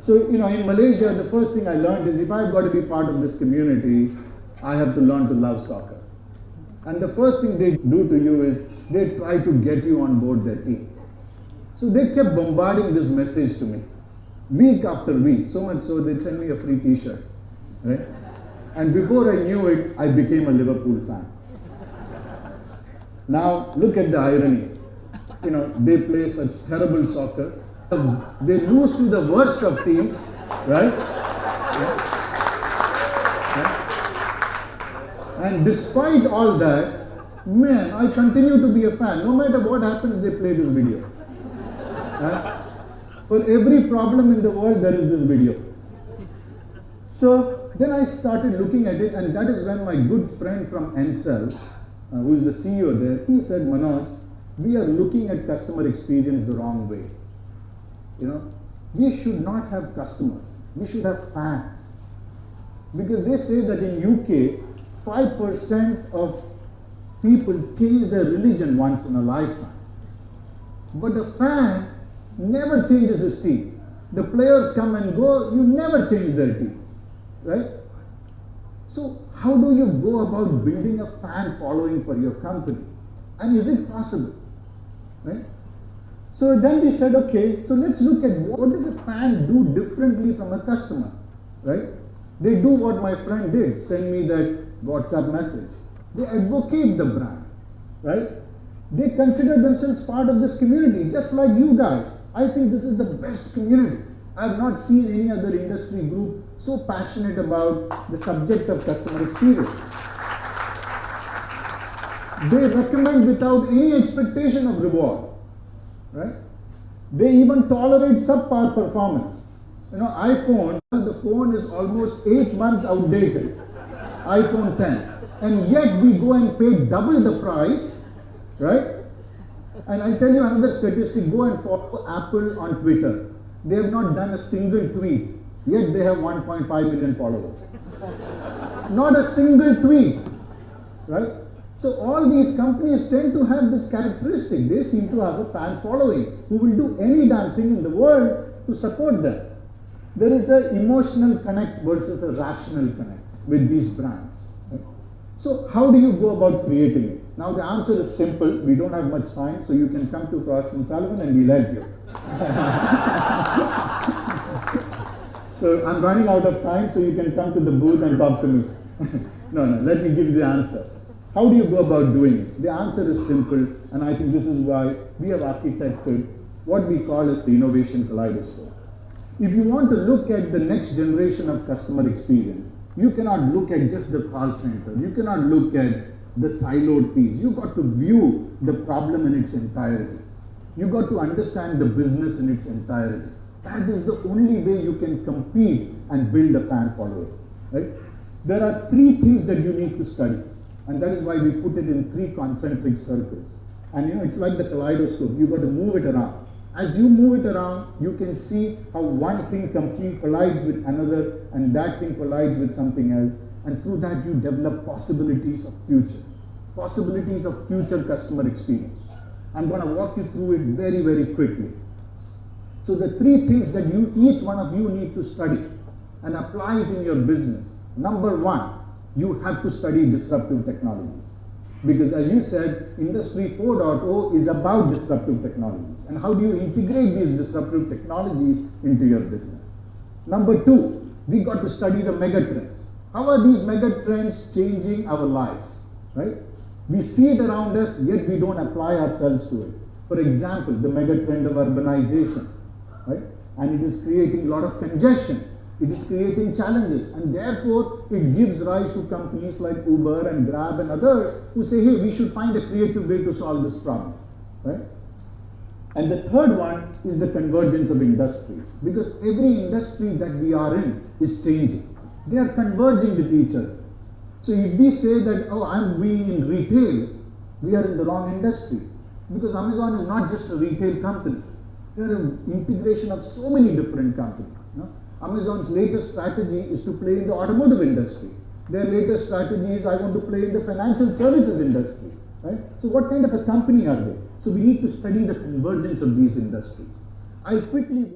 So, in Malaysia, the first thing I learned is if I've got to be part of this community, I have to learn to love soccer. And the first thing they do to you is they try to get you on board their team. So they kept bombarding this message to me, week after week, so much so they'd send me a free t-shirt, right? And before I knew it, I became a Liverpool fan. Now, look at the irony. They play such terrible soccer. They lose to the worst of teams, right? And despite all that, man, I continue to be a fan. No matter what happens, they play this video. For every problem in the world, there is this video. So then I started looking at it, and that is when my good friend from Ncell, who is the CEO there, he said, Manoj, we are looking at customer experience the wrong way. We should not have customers. We should have fans. Because they say that in UK, 5% of people change their religion once in a lifetime. But a fan never changes his team. The players come and go, you never change their team. Right? So how do you go about building a fan following for your company? And is it possible? Right? So then we said, okay, so let's look at what does a fan do differently from a customer, right? They do what my friend did, send me that WhatsApp message. They advocate the brand, right? They consider themselves part of this community, just like you guys. I think this is the best community. I have not seen any other industry group so passionate about the subject of customer experience. They recommend without any expectation of reward. Right? They even tolerate subpar performance. iPhone, the phone is almost 8 months outdated. iPhone 10. And yet we go and pay double the price, right? And I'll tell you another statistic, go and follow Apple on Twitter. They have not done a single tweet, yet they have 1.5 million followers. Not a single tweet, right? So all these companies tend to have this characteristic. They seem to have a fan following who will do any damn thing in the world to support them. There is an emotional connect versus a rational connect with these brands. Right? So how do you go about creating it? Now the answer is simple. We don't have much time, so you can come to Frost & Sullivan and we'll help you. So I'm running out of time, so you can come to the booth and talk to me. No, let me give you the answer. How do you go about doing it? The answer is simple, and I think this is why we have architected what we call the innovation kaleidoscope. If you want to look at the next generation of customer experience, you cannot look at just the call center. You cannot look at the siloed piece. You've got to view the problem in its entirety. You've got to understand the business in its entirety. That is the only way you can compete and build a fan following. Right? There are 3 things that you need to study. And that is why we put it in 3 concentric circles. And it's like the kaleidoscope. You've got to move it around. As you move it around, you can see how one thing collides with another, and that thing collides with something else. And through that, you develop possibilities of future customer experience. I'm going to walk you through it very, very quickly. So the 3 things that each one of you need to study and apply it in your business. Number 1, you have to study disruptive technologies. Because as you said, Industry 4.0 is about disruptive technologies. And how do you integrate these disruptive technologies into your business? Number 2, we got to study the megatrends. How are these megatrends changing our lives? Right? We see it around us, yet we don't apply ourselves to it. For example, the megatrend of urbanization. Right? And it is creating a lot of congestion. It is creating challenges, and therefore it gives rise to companies like Uber and Grab and others who say, hey, we should find a creative way to solve this problem. Right? And the third one is the convergence of industries, because every industry that we are in is changing. They are converging with each other. So if we say that, oh, I'm being in retail, we are in the wrong industry, because Amazon is not just a retail company. They are an integration of so many different companies. Amazon's latest strategy is to play in the automotive industry. Their latest strategy is I want to play in the financial services industry. Right? So what kind of a company are they? So we need to study the convergence of these industries. I'll quickly